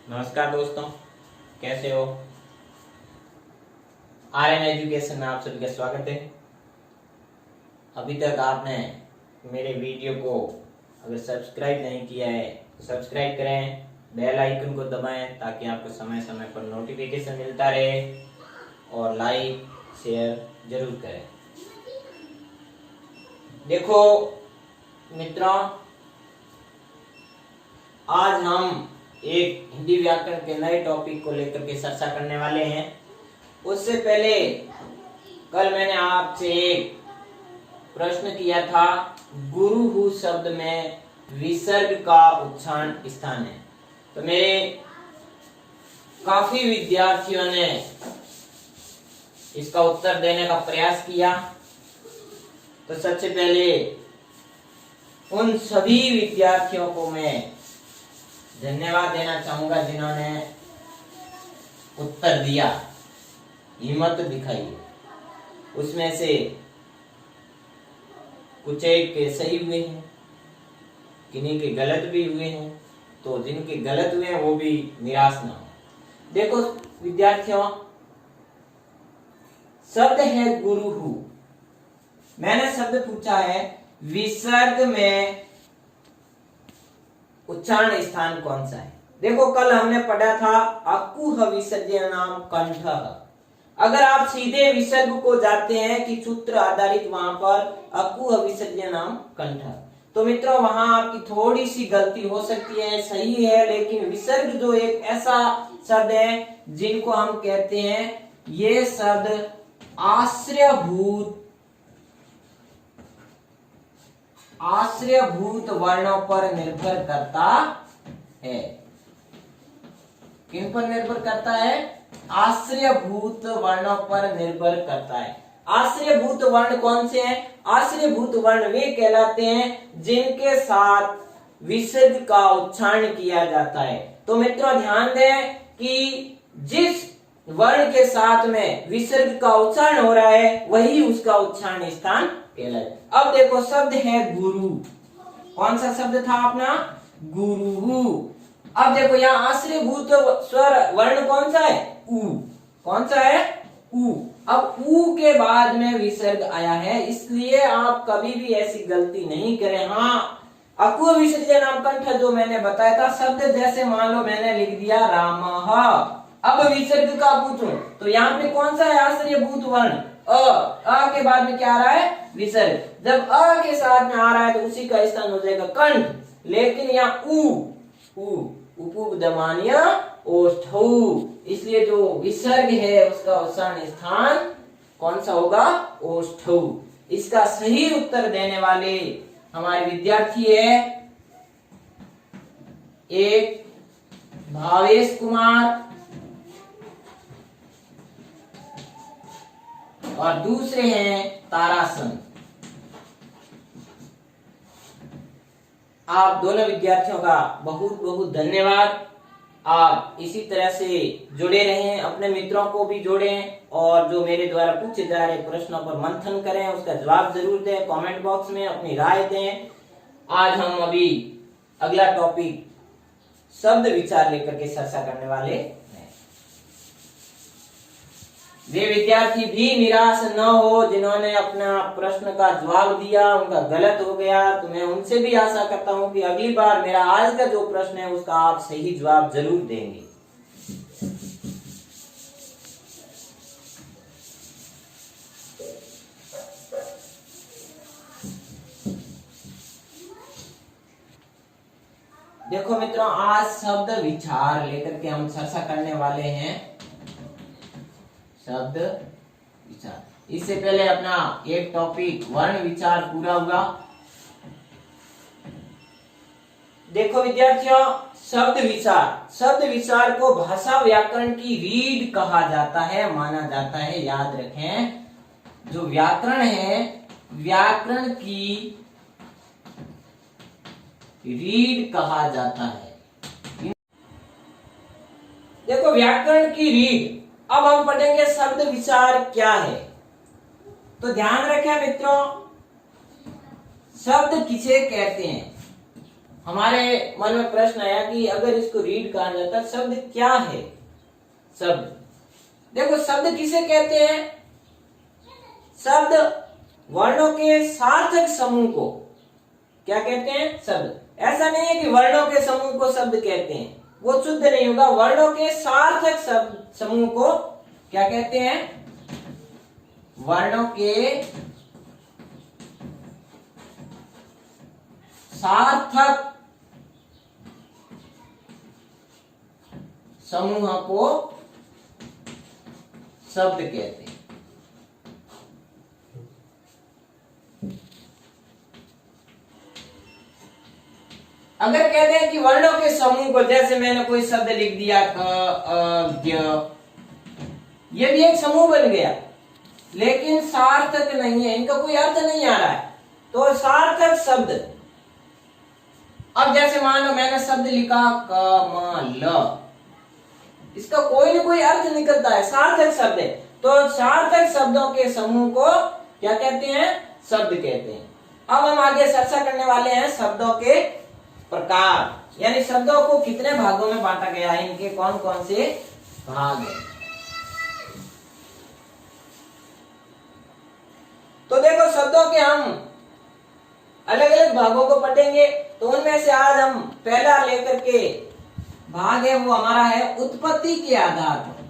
नमस्कार दोस्तों, कैसे हो। आर्यन एजुकेशन में आप सभी का स्वागत है। अभी तक आपने मेरे वीडियो को अगर सब्सक्राइब नहीं किया है तो सब्सक्राइब करें, बेल आइकन को दबाएं ताकि आपको समय समय पर नोटिफिकेशन मिलता रहे और लाइक शेयर जरूर करें। देखो मित्रों, आज हम एक हिंदी व्याकरण के नए टॉपिक को लेकर के चर्चा करने वाले हैं। उससे पहले कल मैंने आपसे एक प्रश्न किया था, गुरु हु शब्द में विसर्ग का उच्चारण स्थान है। तो मेरे काफी विद्यार्थियों ने इसका उत्तर देने का प्रयास किया। तो सबसे पहले उन सभी विद्यार्थियों को मैं धन्यवाद देना चाहूंगा जिन्होंने उत्तर दिया, हिम्मत दिखाई। उसमें से कुछ एक के सही हुए हैं, किन्हीं के गलत भी हुए हैं। तो जिनके गलत हुए हैं वो भी निराश ना हो। देखो विद्यार्थियों, शब्द है गुरु हु। मैंने शब्द पूछा है विसर्ग में उच्चारण स्थान कौन सा है। देखो कल हमने पढ़ा था अकुह विसर्जनाम कंठ। अगर आप सीधे विसर्ग को जाते हैं कि सूत्र आधारित, वहां पर अकुह विसर्जनाम कंठ। तो मित्रों वहां आपकी थोड़ी सी गलती हो सकती है, सही है, लेकिन विसर्ग जो एक ऐसा शब्द है जिनको हम कहते हैं, ये शब्द आश्रयभूत वर्णों पर निर्भर करता है। किन पर निर्भर करता है? आश्रयभूत वर्णों पर निर्भर करता है। आश्रयभूत वर्ण कौन से हैं? आश्रयभूत वर्ण वे कहलाते हैं जिनके साथ विसर्ग का उच्चारण किया जाता है। तो मित्रों ध्यान दें कि जिस वर्ण के साथ में विसर्ग का उच्चारण हो रहा है वही उसका उच्चारण स्थान कहलाता है। अब देखो शब्द है गुरु। कौन सा शब्द था अपना? गुरु। अब देखो यहाँ आश्रयभूत स्वर वर्ण कौन सा है? उ। कौन सा है? उ। अब उ के बाद में विसर्ग आया है, इसलिए आप कभी भी ऐसी गलती नहीं करें। हाँ, अकुह विसर्जनाम कंठ जो मैंने बताया था, शब्द जैसे मान लो मैंने लिख दिया रामः। अब विसर्ग का पूछूं तो यहाँ पे कौन सा है आश्रयभूत वर्ण? अ के बाद में क्या आ रहा है? विसर्ग। जब अ के साथ में आ रहा है तो उसी का स्थान हो जाएगा कंठ। लेकिन यहाँ उपदमान्य ओष्ठौ, इसलिए जो विसर्ग है उसका उच्चारण स्थान कौन सा होगा? ओष्ठौ। इसका सही उत्तर देने वाले हमारे विद्यार्थी है एक भावेश कुमार और दूसरे हैं तारासन। आप दोनों विद्यार्थियों का बहुत बहुत धन्यवाद। आप इसी तरह से जुड़े रहें, अपने मित्रों को भी जोड़ें और जो मेरे द्वारा पूछे जा रहे प्रश्नों पर मंथन करें, उसका जवाब जरूर दें, कमेंट बॉक्स में अपनी राय दें। आज हम अभी अगला टॉपिक शब्द विचार लेकर के चर्चा करने वाले हैं। वे विद्यार्थी भी निराश न हो जिन्होंने अपना प्रश्न का जवाब दिया, उनका गलत हो गया। तो मैं उनसे भी आशा करता हूं कि अगली बार मेरा आज का जो प्रश्न है उसका आप सही जवाब जरूर देंगे। देखो मित्रों, आज शब्द विचार लेकर के हम चर्चा करने वाले हैं। शब्द विचार। इससे पहले अपना एक टॉपिक वर्ण विचार पूरा हुआ। देखो विद्यार्थियों, शब्द विचार को भाषा व्याकरण की रीढ़ कहा जाता है, माना जाता है। याद रखें, जो व्याकरण है, व्याकरण की रीढ़ कहा जाता है। देखो व्याकरण की रीढ़। अब हम पढ़ेंगे शब्द विचार क्या है। तो ध्यान रखें मित्रों, शब्द किसे कहते हैं? हमारे मन में प्रश्न आया कि अगर इसको रीड कहा जाता है, शब्द क्या है? शब्द, देखो शब्द किसे कहते हैं? शब्द वर्णों के सार्थक समूह को क्या कहते हैं? शब्द। ऐसा नहीं है कि वर्णों के समूह को शब्द कहते हैं, वो शुद्ध नहीं होगा। वर्णों के सार्थक समूह को क्या कहते हैं? वर्णों के सार्थक समूह को शब्द कहते हैं। अगर कहते हैं कि वर्णों के समूह को, जैसे मैंने कोई शब्द लिख दिया क, अ, ग, ये भी एक समूह बन गया, लेकिन सार्थक नहीं है, इनका कोई अर्थ नहीं आ रहा है, तो सार्थक शब्द। अब जैसे मान लो मैंने शब्द लिखा कमल, इसका कोई ना कोई अर्थ निकलता है, सार्थक शब्द है, तो सार्थक शब्दों के समूह को क्या कहते हैं? शब्द कहते हैं। अब हम आगे चर्चा करने वाले हैं शब्दों के प्रकार, यानी शब्दों को कितने भागों में बांटा गया है, इनके कौन कौन से भाग हैं। तो देखो शब्दों के हम अलग अलग भागों को पढ़ेंगे, तो उनमें से आज हम पहला लेकर के भाग है वो हमारा है उत्पत्ति के आधार पर।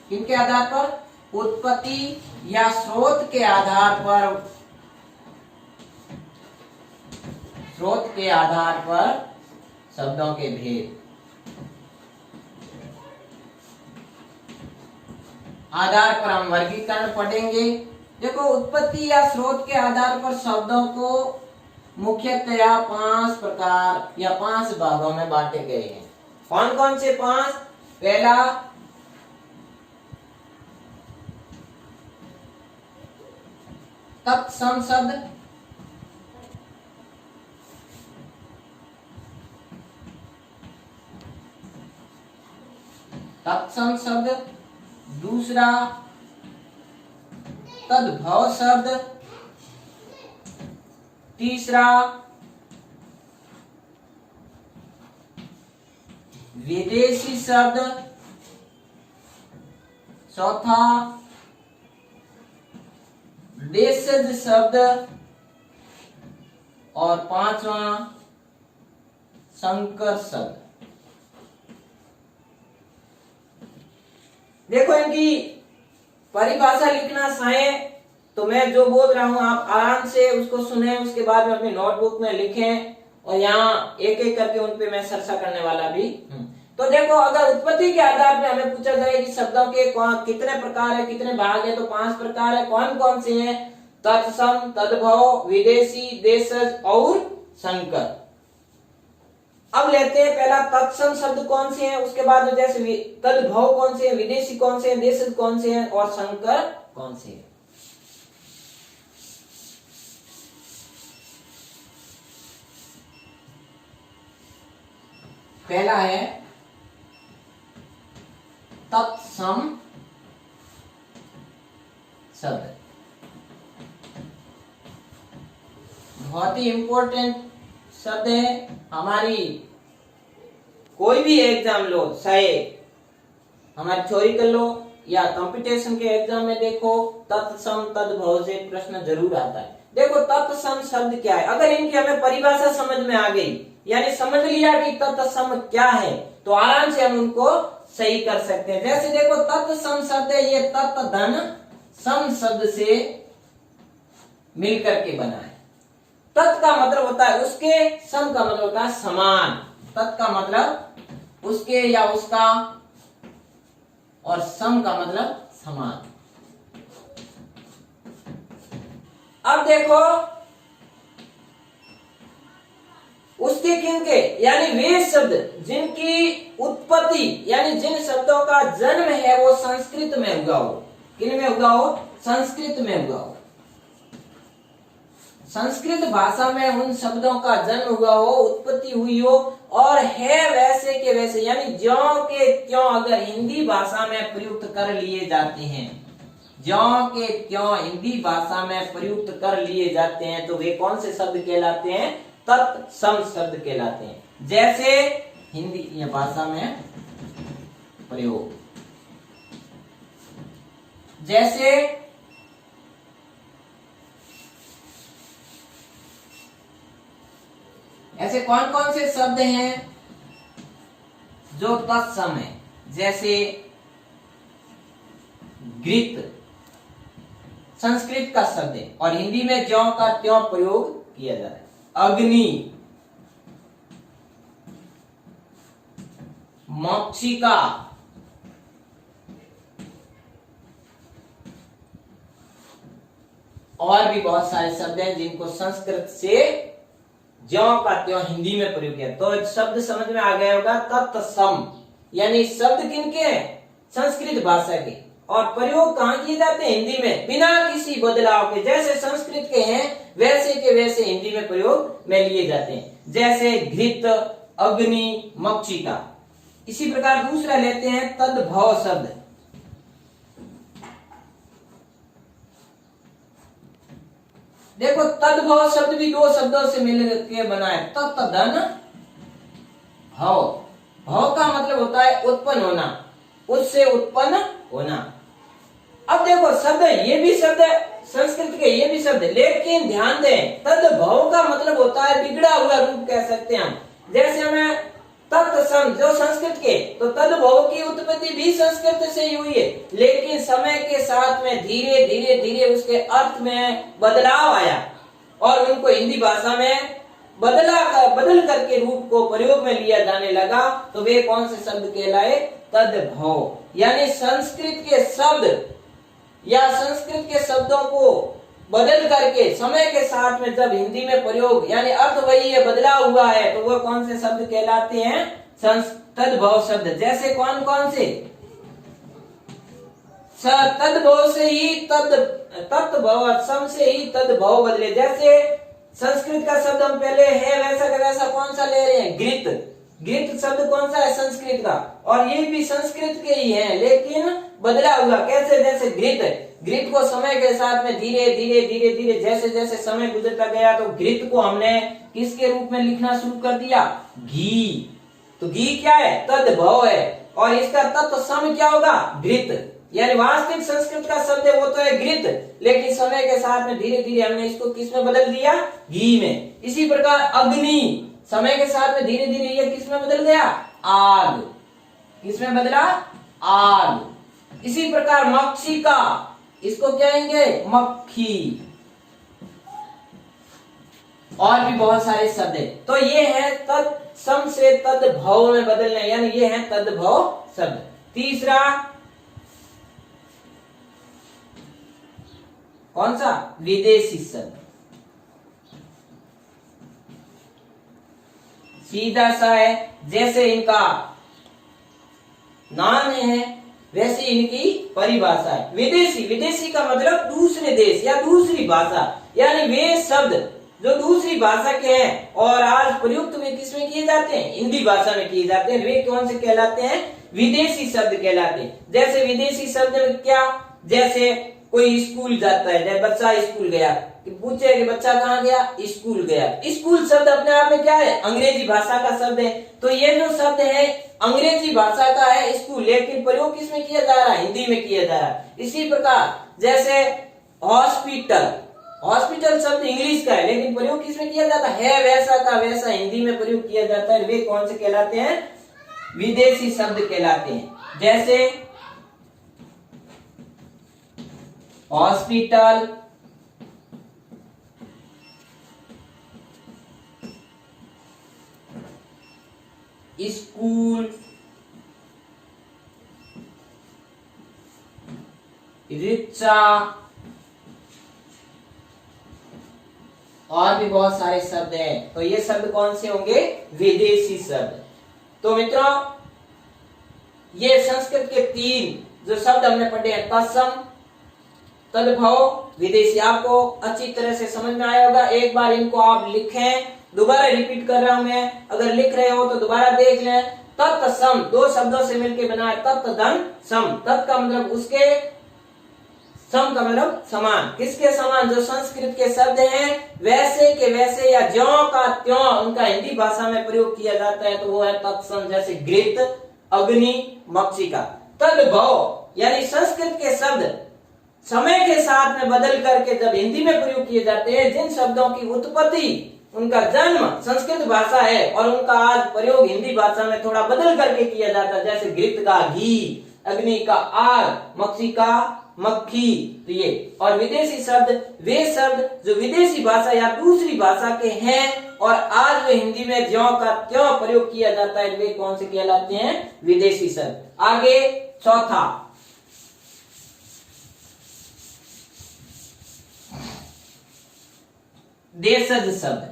किनके आधार पर? उत्पत्ति या स्रोत के आधार पर, स्रोत के आधार पर शब्दों के भेद। आधार पर हम वर्गीकरण पढ़ेंगे। देखो उत्पत्ति या स्रोत के आधार पर शब्दों को मुख्यतया 5 प्रकार या 5 भागों में बांटे गए हैं। कौन कौन से 5? पहला तत्सम शब्द, तत्सम शब्द। दूसरा तद्भव शब्द। तीसरा विदेशी शब्द। चौथा देशज शब्द। और 5वां संकर शब्द। देखो इनकी परिभाषा लिखना चाहें तो मैं जो बोल रहा हूं आप आराम से उसको सुने, उसके बाद में अपनी नोटबुक में लिखें, और यहाँ एक एक करके उन पे मैं चर्चा करने वाला भी हूं। तो देखो अगर उत्पत्ति के आधार पे हमें पूछा जाए कि शब्दों के कितने प्रकार है, कितने भाग है, तो 5 प्रकार है। कौन कौन से हैं? तत्सम, तद्भव, विदेशी, देशज और संकर। अब लेते हैं पहला तत्सम शब्द कौन से हैं, उसके बाद जैसे तद्भव कौन से हैं, विदेशी कौन से हैं, देशज कौन से हैं और संकर कौन से हैं। पहला है तत्सम शब्द। बहुत ही इंपॉर्टेंट शब्द है। हमारी कोई भी एग्जाम लो, चाहे हमारी थ्योरी कर लो या कंपटीशन के एग्जाम में देखो, तत्सम तद्भव से प्रश्न जरूर आता है। देखो तत्सम शब्द क्या है, अगर इनकी हमें परिभाषा समझ में आ गई, यानी समझ लिया कि तत्सम क्या है, तो आराम से हम उनको सही कर सकते हैं। जैसे देखो तत्सम शब्द है, ये तत् धन सम शब्द से मिलकर के बना है। तत् का मतलब होता है उसके, सम का मतलब होता है समान। तत् का मतलब उसके या उसका, और सम का मतलब समान। अब देखो उसके किनके, यानी वे शब्द जिनकी उत्पत्ति यानी जिन शब्दों का जन्म है वो संस्कृत में हुआ हो। किन में हुआ हो? संस्कृत में हुआ हो। संस्कृत भाषा में उन शब्दों का जन्म हुआ हो, उत्पत्ति हुई हो, और है वैसे के वैसे, यानी ज्यों के त्यों अगर हिंदी भाषा में प्रयुक्त कर लिए जाते हैं, ज्यों के त्यों हिंदी भाषा में प्रयुक्त कर लिए जाते हैं, तो वे कौन से शब्द कहलाते हैं? तत्सम शब्द कहलाते हैं। जैसे हिंदी या भाषा में प्रयोग, जैसे ऐसे कौन कौन से शब्द हैं जो तत्सम है? जैसे घृत संस्कृत का शब्द है और हिंदी में ज्यों का त्यों प्रयोग किया जा रहा है। अग्नि, मक्षिका, और भी बहुत सारे शब्द हैं जिनको संस्कृत से ज्यों का त्यों हिंदी में प्रयोग किया। तो शब्द समझ में आ गया होगा। तत्सम यानी शब्द किनके हैं? संस्कृत भाषा के, और प्रयोग कहाँ किए जाते हैं? हिंदी में, बिना किसी बदलाव के। जैसे संस्कृत के हैं वैसे के वैसे हिंदी में प्रयोग में लिए जाते हैं। जैसे घृत, अग्नि, मक्षिका। इसी प्रकार दूसरा लेते हैं तद्भव शब्द। देखो तद्भव शब्द भी दो शब्दों से मिल के बना है। तत्धन भव, भव का मतलब होता है उत्पन्न होना, उससे उत्पन्न होना। अब देखो शब्द, ये भी शब्द है संस्कृत के, ये भी शब्द, लेकिन ध्यान दें तद्भव का मतलब होता है बिगड़ा हुआ रूप कह सकते हैं हम। जैसे हमें तत्सम जो संस्कृत के, तो तद्भव की उत्पत्ति भी संस्कृत से ही हुई है, लेकिन समय के साथ में धीरे धीरे धीरे उसके अर्थ में बदलाव आया और उनको हिंदी भाषा में बदल करके रूप को प्रयोग में लिया जाने लगा। तो वे कौन से शब्द कहलाए? तद्भव। यानी संस्कृत के शब्द या संस्कृत के शब्दों को बदल करके समय के साथ में जब हिंदी में प्रयोग, यानी अर्थ वही है, बदलाव हुआ है, तो वो कौन से शब्द कहलाते हैं? तद्भव शब्द। जैसे कौन कौन से? तद्भव से ही तत्भव, सम से ही तद्भव बदले। जैसे संस्कृत का शब्द हम पहले है वैसा का वैसा कौन सा ले रहे हैं? घृत। घृत शब्द कौन सा है? संस्कृत का, और ये भी संस्कृत के ही है लेकिन बदला हुआ। कैसे? जैसे घृत, घृत को समय के साथ में धीरे धीरे धीरे धीरे जैसे जैसे समय गुजरता गया तो घृत को हमने किसके रूप में लिखना शुरू कर दिया? घी। तो घी क्या है? तद्भव है, और इसका तत्सम क्या होगा? घृत। यानी वास्तविक संस्कृत का शब्द है वो तो है घृत, लेकिन समय के साथ में धीरे धीरे हमने इसको किस में बदल दिया? घी में। इसी प्रकार अग्नि, समय के साथ में धीरे धीरे ये किस में बदल गया? आग। किस में बदला? आग। इसी प्रकार मक्षिका, इसको क्या कहेंगे? मक्खी। और भी बहुत सारे शब्द है। तो ये है तत्सम से तद्भव में बदलने, यानी ये है तद्भव शब्द। तीसरा कौन सा? विदेशी शब्द। सीधा सा है, जैसे इनका नाम है वैसे इनकी परिभाषा है। विदेशी, विदेशी का मतलब दूसरे देश या दूसरी भाषा, यानी वे शब्द जो दूसरी भाषा के हैं और आज प्रयुक्त वे किसमें किए जाते हैं? हिंदी भाषा में किए जाते हैं। वे कौन से कहलाते हैं? विदेशी शब्द कहलाते हैं। जैसे विदेशी शब्द में क्या? जैसे कोई स्कूल जाता है, जैसे बच्चा स्कूल गया, पूछे कि बच्चा कहाँ गया? स्कूल गया। स्कूल शब्द अपने आप में क्या है? अंग्रेजी भाषा का शब्द है। तो ये जो शब्द है अंग्रेजी भाषा का है स्कूल, लेकिन प्रयोग किसमें किया जा रहा है? हिंदी में किया जा रहा है। इसी प्रकार जैसे हॉस्पिटल, हॉस्पिटल शब्द इंग्लिश का है लेकिन प्रयोग किसमें किया जाता है? वैसा का वैसा हिंदी में प्रयोग किया जाता है। वे कौन से कहलाते हैं? विदेशी शब्द कहलाते हैं। जैसे हॉस्पिटल, स्कूल, रिक्शा, और भी बहुत सारे शब्द हैं। तो ये शब्द कौन से होंगे? विदेशी शब्द। तो मित्रों ये संस्कृत के तीन जो शब्द हमने पढ़े हैं, तत्सम, तद्भव, विदेशी, आपको अच्छी तरह से समझ में आया होगा। एक बार इनको आप लिखें, दोबारा रिपीट कर रहा हूं मैं, अगर लिख रहे हो तो दोबारा देख लें। तत्सम दो शब्दों से मिलकर बना है, तत्धन सम। तत् का मतलब उसके, सम का मतलब समान, किसके समान? जो संस्कृत के शब्द हैं वैसे के वैसे या ज्यों का त्यों उनका हिंदी भाषा में प्रयोग किया जाता है, तो वो है तत्सम। जैसे घृत, अग्नि, मक्षिका। तद्भव यानी संस्कृत के शब्द समय के साथ में बदल करके जब हिंदी में प्रयोग किए जाते हैं, जिन शब्दों की उत्पत्ति, उनका जन्म संस्कृत भाषा है और उनका आज प्रयोग हिंदी भाषा में थोड़ा बदल करके किया जाता है, जैसे घृत का घी, अग्नि का आग, मक्षिका मक्खी, तो ये। और विदेशी शब्द वे शब्द जो विदेशी भाषा या दूसरी भाषा के हैं और आज जो हिंदी में ज्यों का त्यों प्रयोग किया जाता है, वे कौन से कहलाते हैं? विदेशी शब्द। आगे चौथा, देशज शब्द।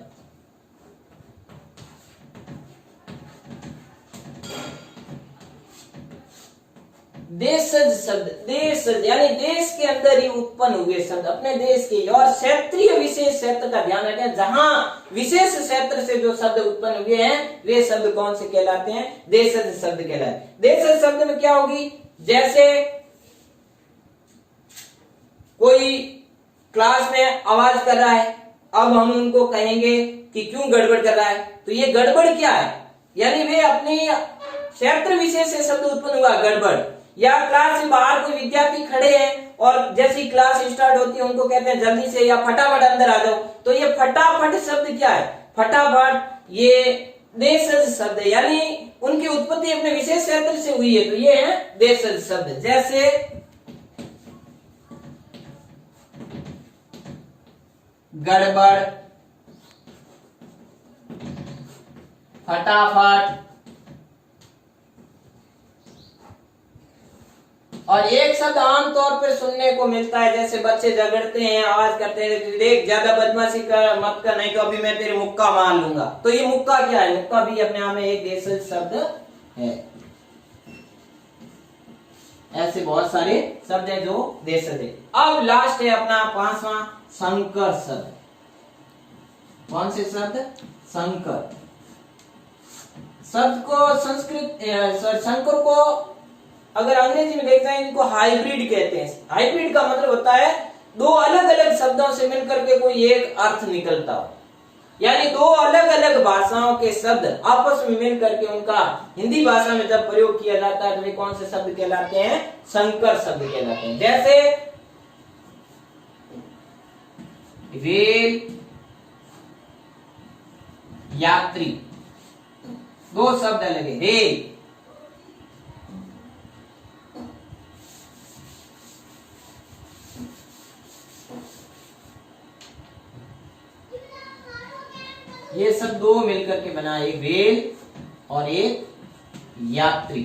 देशज शब्द, देशज यानी देश के अंदर ही उत्पन्न हुए शब्द, अपने देश के। और क्षेत्रीय विशेष क्षेत्र का ध्यान रखें, जहां विशेष क्षेत्र से जो शब्द उत्पन्न हुए हैं वे शब्द कौन से कहलाते हैं? देशज शब्द कहलाते हैं। देशज शब्द में क्या होगी? जैसे कोई क्लास में आवाज कर रहा है, अब हम उनको कहेंगे कि क्यों गड़बड़ कर रहा है, तो ये गड़बड़ क्या है? यानी वे अपने क्षेत्र विशेष से शब्द उत्पन्न हुआ गड़बड़। या क्लास से बाहर कोई विद्यार्थी खड़े हैं और जैसी क्लास स्टार्ट होती है उनको कहते हैं जल्दी से या फटाफट अंदर आ जाओ, तो ये फटाफट शब्द क्या है? फटाफट, ये देशज शब्द है, यानी उनकी उत्पत्ति अपने विशेष क्षेत्र से हुई है, तो ये है देशज शब्द। जैसे गड़बड़, फटाफट। और एक शब्द आमतौर पर सुनने को मिलता है, जैसे बच्चे झगड़ते हैं, आवाज करते हैं, देख ज्यादा बदमाशी कर मत कर, नहीं तो अभी मैं तेरे मुक्का मार लूंगा, तो ये मुक्का क्या है? मुक्का भी अपने आप में एक देशज शब्द है। ऐसे बहुत सारे शब्द हैं जो देशज है। अब लास्ट है अपना पांचवा, संकर शब्द। कौन से शब्द? संकर शब्द को संस्कृत संकर को अगर अंग्रेजी में देखते हैं, इनको हाइब्रिड कहते हैं। हाइब्रिड का मतलब होता है दो अलग अलग शब्दों से मिलकर के कोई एक अर्थ निकलता हो, यानी दो अलग अलग भाषाओं के शब्द आपस में मिलकर के उनका हिंदी भाषा में जब प्रयोग किया जाता है, तो वे कौन से शब्द कहलाते हैं? संकर शब्द कहलाते हैं। जैसे रेल, यात्री, दो शब्द अलग है। रेल, ये सब दो मिलकर के बना एक रेल और एक यात्री।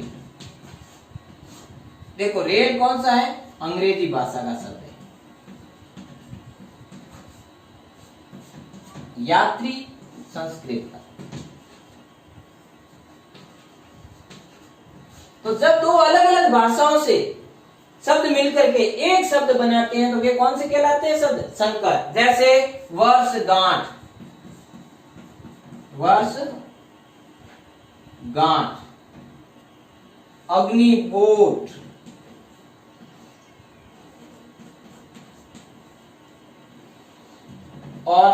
देखो रेल कौन सा है? अंग्रेजी भाषा का शब्द है। यात्री संस्कृत का। तो जब दो अलग अलग भाषाओं से शब्द मिलकर के एक शब्द बनाते हैं, तो वे कौन से कहलाते हैं शब्द? संकर। जैसे वर्षगांठ, वर्षगांठ, अग्निहोत्र, और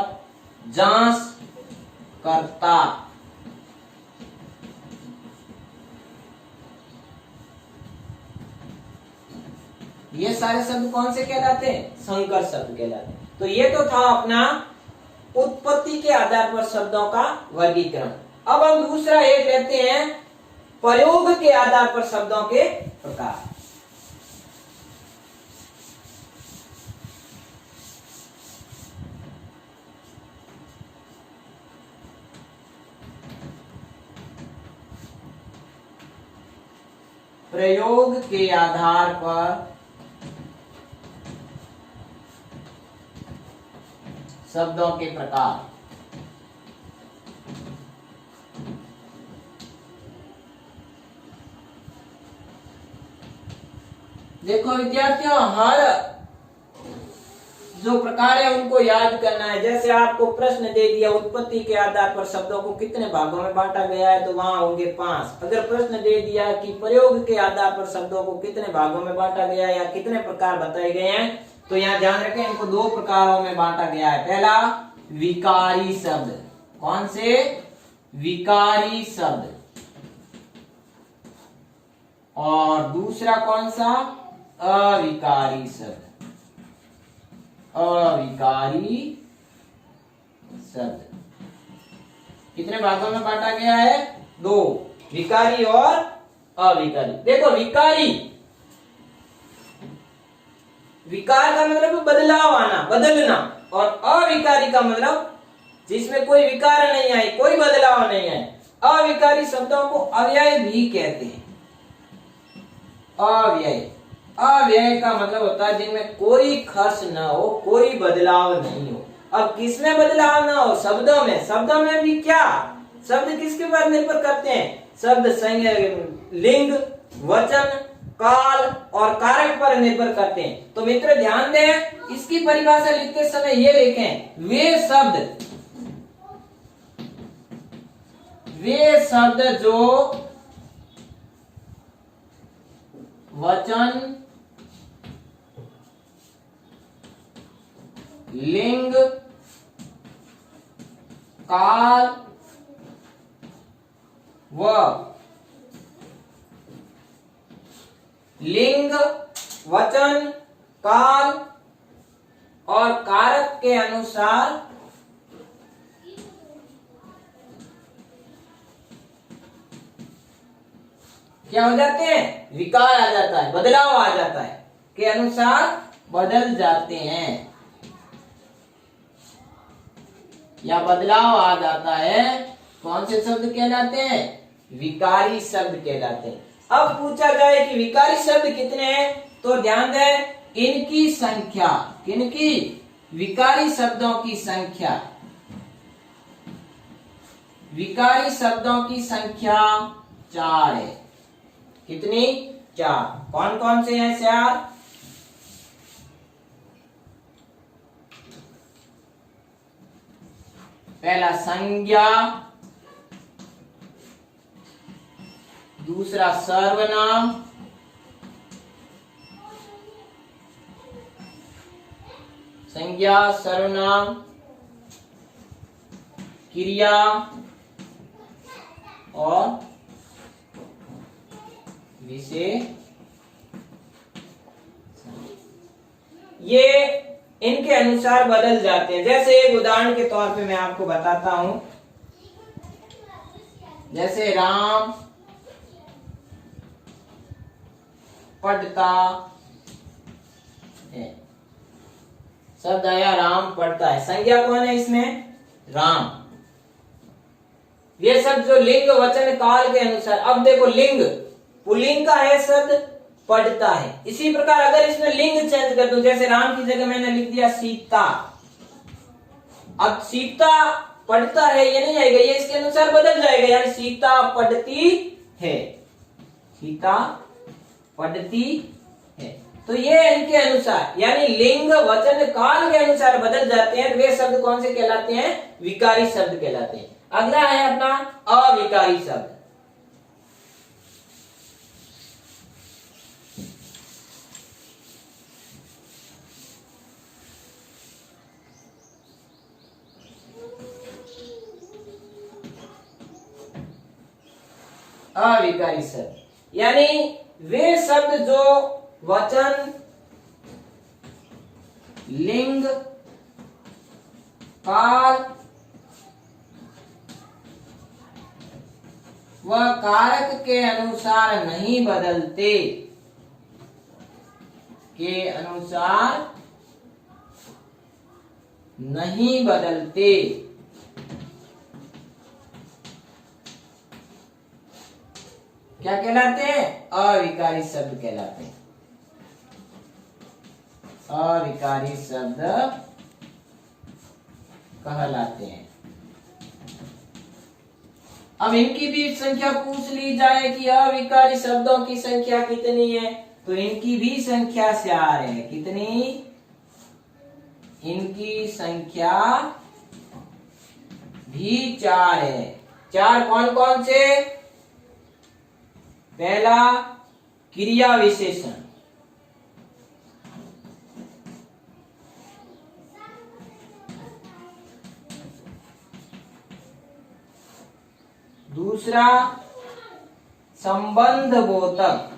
जांच करता। ये सारे शब्द कौन से कहलाते हैं? संकर शब्द कहलाते हैं। तो ये तो था अपना उत्पत्ति के आधार पर शब्दों का वर्गीकरण। अब हम दूसरा एक लेते हैं, प्रयोग के आधार पर शब्दों के प्रकार। प्रयोग के आधार पर शब्दों के प्रकार। देखो विद्यार्थियों, हर जो प्रकार है उनको याद करना है। जैसे आपको प्रश्न दे दिया उत्पत्ति के आधार पर शब्दों को कितने भागों में बांटा गया है, तो वहां होंगे 5। अगर प्रश्न दे दिया कि प्रयोग के आधार पर शब्दों को कितने भागों में बांटा गया है या कितने प्रकार बताए गए हैं, तो यहाँ ध्यान रखें, इनको दो प्रकारों में बांटा गया है। पहला विकारी शब्द, कौन से? विकारी शब्द। और दूसरा कौन सा? अविकारी शब्द। अविकारी शब्द। कितने भागों में बांटा गया है? दो, विकारी और अविकारी। देखो विकारी, विकार का मतलब बदलाव आना, बदलना, और अविकारी का मतलब जिसमें कोई विकार नहीं आए, कोई बदलाव नहीं आए। अविकारी शब्दों को अव्यय भी कहते हैं। अव्यय, अव्यय का मतलब होता है जिनमें कोई खर्च ना हो, कोई बदलाव नहीं हो। अब किसमें बदलाव ना हो? शब्दों में। शब्दों में भी क्या? शब्द किसके पर निर्भर करते हैं? शब्द लिंग, वचन, काल और कारक पर निर्भर करते हैं। तो मित्र ध्यान दें, इसकी परिभाषा लिखते समय ये लिखें, वे शब्द जो वचन, लिंग, काल व लिंग, वचन, काल और कारक के अनुसार क्या हो जाते हैं? विकार आ जाता है, बदलाव आ जाता है, के अनुसार बदल जाते हैं या बदलाव आ जाता है। कौन से शब्द कहलाते हैं? विकारी शब्द कहलाते हैं। अब पूछा जाए कि विकारी शब्द कितने हैं, तो ध्यान दें, इनकी संख्या, किनकी? विकारी शब्दों की संख्या, विकारी शब्दों की संख्या 4 है। कितनी? 4। कौन कौन से हैं 4? पहला संज्ञा, दूसरा सर्वनाम, संज्ञा, सर्वनाम, क्रिया और विशेषण। ये इनके अनुसार बदल जाते हैं। जैसे एक उदाहरण के तौर पे मैं आपको बताता हूं, जैसे राम पढ़ता है, शब्द आया राम पढ़ता है। संज्ञा कौन है इसमें? राम। ये शब्द जो लिंग, वचन, काल के अनुसार। अब देखो लिंग, पुल्लिंग का है शब्द, पढ़ता है। इसी प्रकार अगर इसमें लिंग चेंज कर दूं, जैसे राम की जगह मैंने लिख दिया सीता। अब सीता पढ़ता है ये नहीं आएगा, ये इसके अनुसार बदल जाएगा, यानी सीता पढ़ती है, सीता पढ़ती है। तो ये इनके अनुसार, यानी लिंग, वचन, काल के अनुसार बदल जाते हैं। वे शब्द कौन से कहलाते हैं? विकारी शब्द कहलाते हैं। अगला है अपना अविकारी शब्द। अविकारी शब्द यानी वे शब्द जो वचन, लिंग, काल व कारक के अनुसार नहीं बदलते, के अनुसार नहीं बदलते। क्या कहलाते हैं? अविकारी शब्द कहलाते हैं। अविकारी शब्द कहलाते हैं। अब इनकी भी संख्या पूछ ली जाए कि अविकारी शब्दों की संख्या कितनी है, तो इनकी भी संख्या 4 है। कितनी? इनकी संख्या भी 4 है। 4 कौन कौन से? पहला क्रिया विशेषण, दूसरा संबंध बोधक,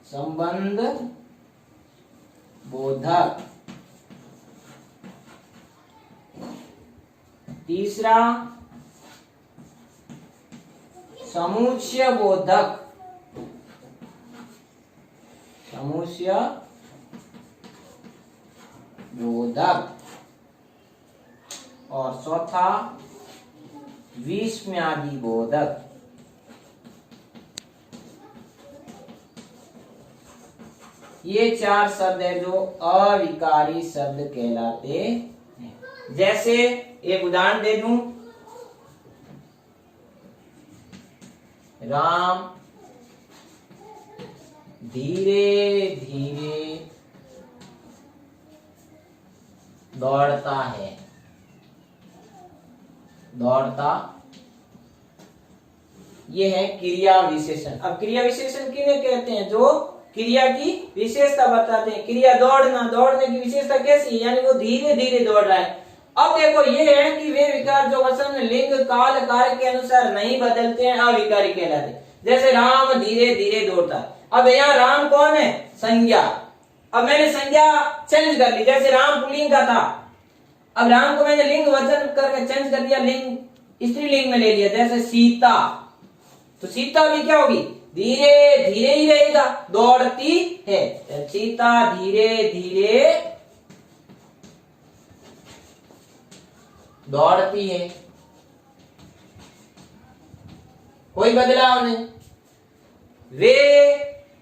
संबंध बोधक। तीसरा समुच्चय बोधक, समुच्चय बोधक। और चौथा विस्मयादि बोधक। ये 4 शब्द है जो अविकारी शब्द कहलाते हैं। जैसे एक उदाहरण दे दूं, राम धीरे धीरे दौड़ता है। दौड़ता, ये है क्रिया विशेषण। अब क्रिया विशेषण किन्हें कहते हैं? जो क्रिया की विशेषता बताते हैं। क्रिया दौड़ना, दौड़ने की विशेषता कैसी है? यानी वो धीरे धीरे दौड़ रहा है। अब देखो ये है कि वे विकार जो वचन लिंग काल कार्य के अनुसार नहीं बदलते हैं, अविकारी कहलाते हैं। जैसे राम धीरे धीरे दौड़ता है। अब यहाँ राम कौन है? संज्ञा। अब मैंने संज्ञा चेंज कर ली, जैसे राम पुल्लिंग का था, अब राम को मैंने लिंग वचन करके चेंज कर दिया, लिंग स्त्रीलिंग में ले लिया, जैसे सीता। तो सीता भी क्या होगी? धीरे धीरे ही रहेगा, दौड़ती है। सीता धीरे धीरे दौड़ती है, कोई बदलाव नहीं। वे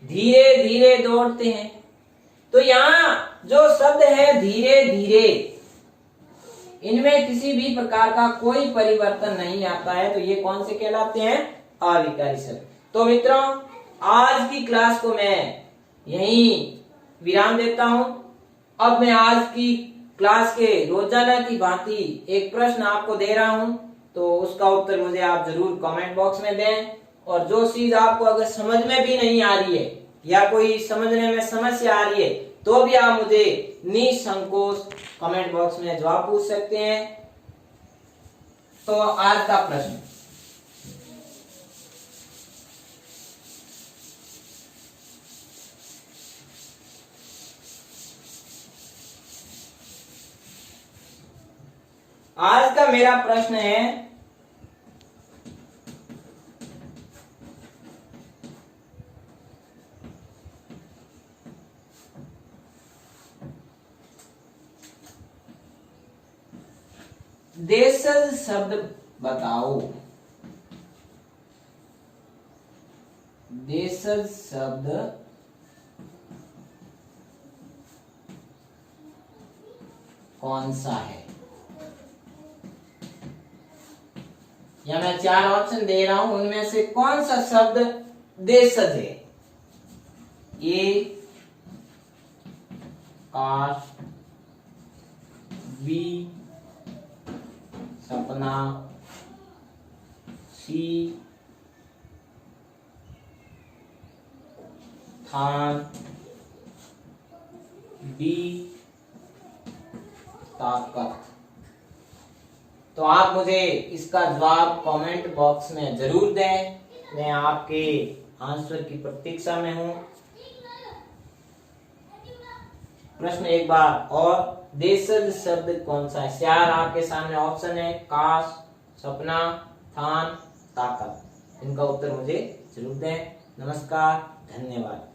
धीरे धीरे दौड़ते हैं। तो यहां जो शब्द है धीरे धीरे, इनमें किसी भी प्रकार का कोई परिवर्तन नहीं आता है। तो ये कौन से कहलाते हैं? अविकारी शब्द। तो मित्रों, आज की क्लास को मैं यहीं विराम देता हूं। अब मैं आज की क्लास के रोजाना की भांति एक प्रश्न आपको दे रहा हूं, तो उसका उत्तर मुझे आप जरूर कमेंट बॉक्स में दें। और जो चीज आपको अगर समझ में भी नहीं आ रही है या कोई समझने में समस्या आ रही है, तो भी आप मुझे निसंकोच कमेंट बॉक्स में जवाब पूछ सकते हैं। तो आज का प्रश्न, आज का मेरा प्रश्न है, देशज शब्द बताओ। देशज शब्द कौन सा है? या मैं 4 ऑप्शन दे रहा हूं, उनमें से कौन सा शब्द देशज है? ए काश, बी सपना, सी थान, डी ताकत। तो आप मुझे इसका जवाब कमेंट बॉक्स में जरूर दें। मैं आपके आंसर की प्रतीक्षा में हूं। प्रश्न एक बार और, देशज शब्द कौन सा है? 4 आपके सामने ऑप्शन है, काश, सपना, थान, ताकत। इनका उत्तर मुझे जरूर दें। नमस्कार, धन्यवाद।